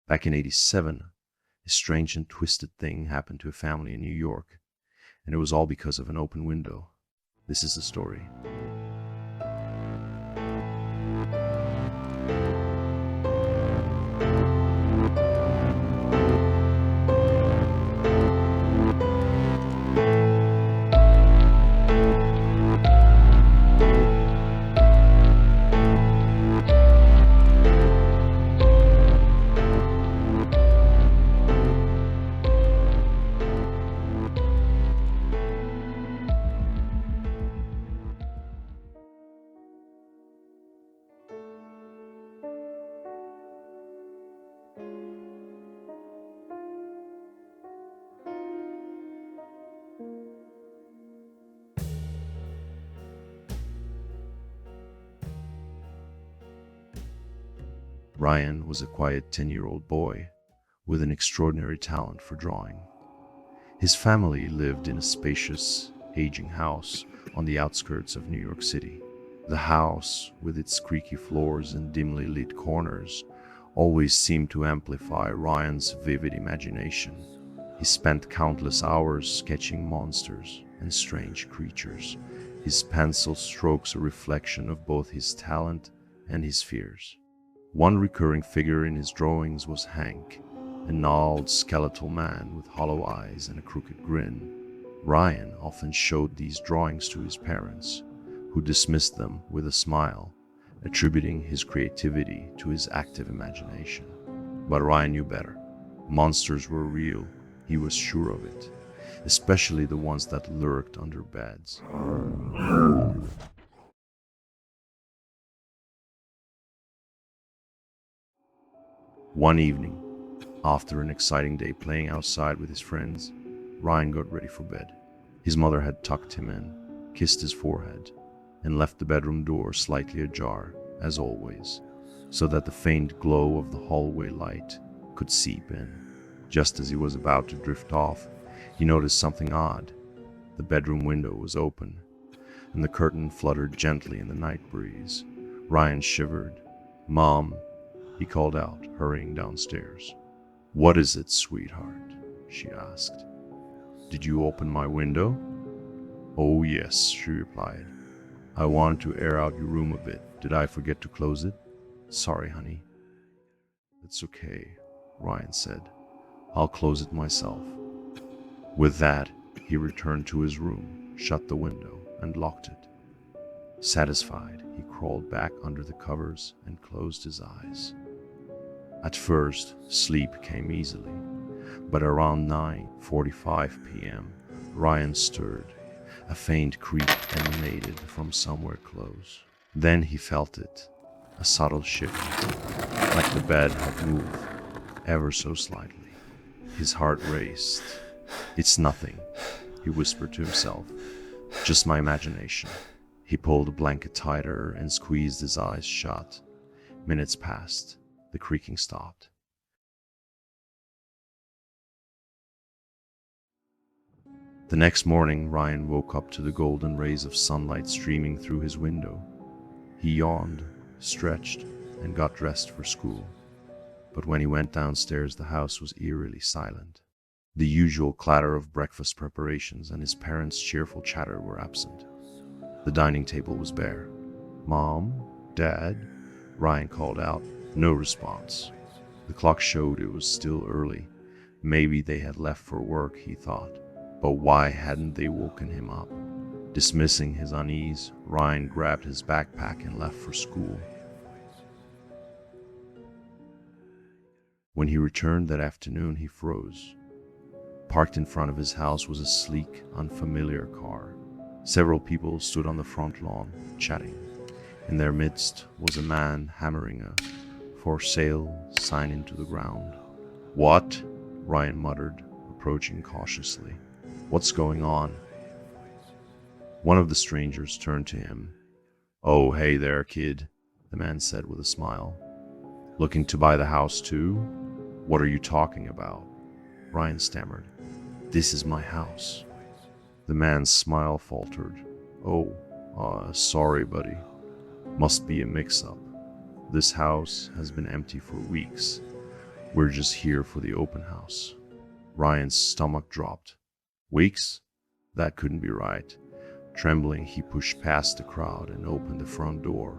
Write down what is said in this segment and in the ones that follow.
Back in '87, a strange and twisted thing happened to a family in New York, and it was all because of an open window. This is the story. Ryan was a quiet 10-year-old boy with an extraordinary talent for drawing. His family lived in a spacious, aging house on the outskirts of New York City. The house, with its creaky floors and dimly lit corners, always seemed to amplify Ryan's vivid imagination. He spent countless hours sketching monsters and strange creatures, his pencil strokes a reflection of both his talent and his fears. One recurring figure in his drawings was Hank, a gnarled skeletal man with hollow eyes and a crooked grin. Ryan often showed these drawings to his parents, who dismissed them with a smile, attributing his creativity to his active imagination. But Ryan knew better. Monsters were real, he was sure of it, especially the ones that lurked under beds. One evening, after an exciting day playing outside with his friends, Ryan got ready for bed. His mother had tucked him in, kissed his forehead, and left the bedroom door slightly ajar, as always, so that the faint glow of the hallway light could seep in. Just as he was about to drift off, he noticed something odd. The bedroom window was open, and the curtain fluttered gently in the night breeze. Ryan shivered. "Mom," he called out, hurrying downstairs. "What is it, sweetheart?" she asked. "Did you open my window?" "Oh yes," she replied. "I wanted to air out your room a bit. Did I forget to close it?" "Sorry, honey." "It's okay," Ryan said. "I'll close it myself." With that, he returned to his room, shut the window, and locked it. Satisfied, he crawled back under the covers and closed his eyes. At first, sleep came easily, but around 9:45 p.m., Ryan stirred. A faint creak emanated from somewhere close. Then he felt it, a subtle shift, like the bed had moved, ever so slightly. His heart raced. "It's nothing," he whispered to himself. "Just my imagination." He pulled the blanket tighter and squeezed his eyes shut. Minutes passed. The creaking stopped. The next morning, Ryan woke up to the golden rays of sunlight streaming through his window. He yawned, stretched, and got dressed for school. But when he went downstairs, the house was eerily silent. The usual clatter of breakfast preparations and his parents' cheerful chatter were absent. The dining table was bare. "Mom? Dad?" Ryan called out. No response. The clock showed it was still early. Maybe they had left for work, he thought. But why hadn't they woken him up? Dismissing his unease, Ryan grabbed his backpack and left for school. When he returned that afternoon, he froze. Parked in front of his house was a sleek, unfamiliar car. Several people stood on the front lawn, chatting. In their midst was a man hammering a "for sale" sign into the ground. "What?" Ryan muttered, approaching cautiously. "What's going on?" One of the strangers turned to him. "Oh, hey there, kid," the man said with a smile. "Looking to buy the house too? What are you talking about?" Ryan stammered. "This is my house." The man's smile faltered. "Oh, sorry, buddy. Must be a mix-up. This house has been empty for weeks. "We're just here for the open house." Ryan's stomach dropped. "Weeks? That couldn't be right." Trembling, he pushed past the crowd and opened the front door.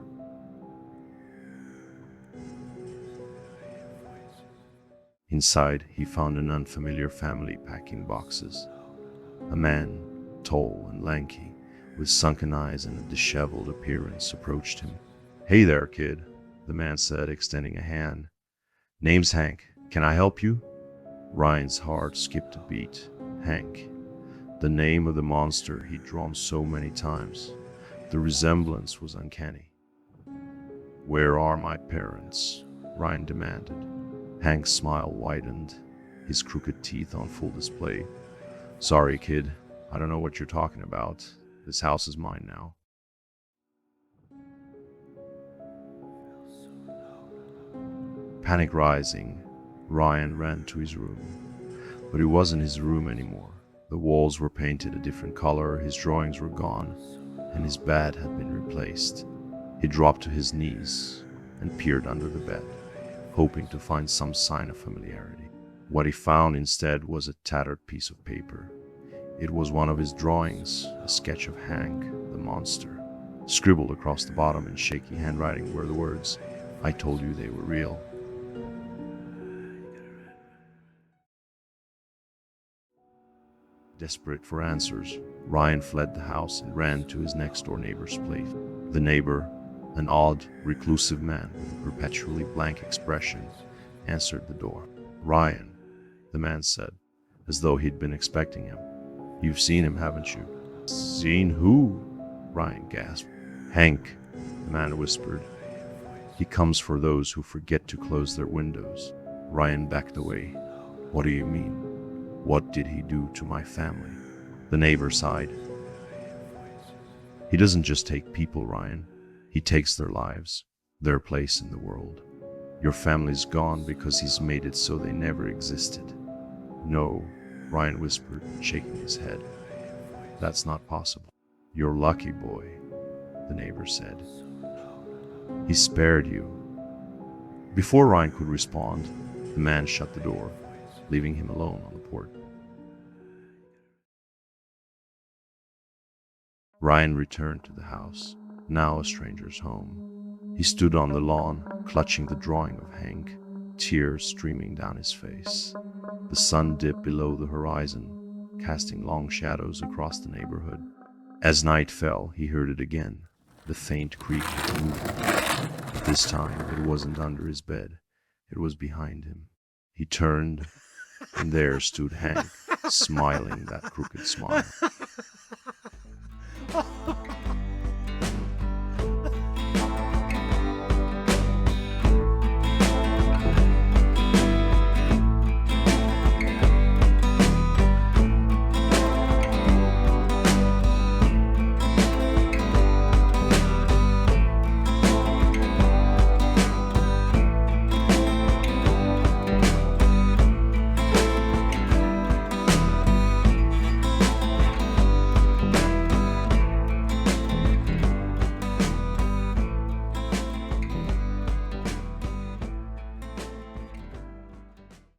Inside, he found an unfamiliar family packing boxes. A man, tall and lanky, with sunken eyes and a disheveled appearance, approached him. "Hey there, kid," the man said, extending a hand. "Name's Hank. Can I help you?" Ryan's heart skipped a beat. Hank. The name of the monster he'd drawn so many times. The resemblance was uncanny. "Where are my parents?" Ryan demanded. Hank's smile widened, his crooked teeth on full display. "Sorry, kid. I don't know what you're talking about. This house is mine now." Panic rising, Ryan ran to his room. But it wasn't his room anymore. The walls were painted a different color, his drawings were gone, and his bed had been replaced. He dropped to his knees and peered under the bed, hoping to find some sign of familiarity. What he found instead was a tattered piece of paper. It was one of his drawings, a sketch of Hank, the monster. Scribbled across the bottom in shaky handwriting were the words, "I told you they were real." Desperate for answers, Ryan fled the house and ran to his next-door neighbor's place. The neighbor, an odd, reclusive man with a perpetually blank expression, answered the door. "Ryan," the man said, as though he'd been expecting him. "You've seen him, haven't you?" "Seen who?" Ryan gasped. "Hank," the man whispered. "He comes for those who forget to close their windows." Ryan backed away. "What do you mean? What did he do to my family?" The neighbor sighed. "He doesn't just take people, Ryan. He takes their lives, their place in the world. Your family's gone because he's made it so they never existed." "No," Ryan whispered, shaking his head. "That's not possible." "You're lucky, boy," the neighbor said. "He spared you." Before Ryan could respond, the man shut the door, leaving him alone on the porch. Ryan returned to the house, now a stranger's home. He stood on the lawn, clutching the drawing of Hank, tears streaming down his face. The sun dipped below the horizon, casting long shadows across the neighborhood. As night fell, he heard it again, the faint creak of movement. But this time, it wasn't under his bed. It was behind him. He turned, and there stood Hank, smiling that crooked smile.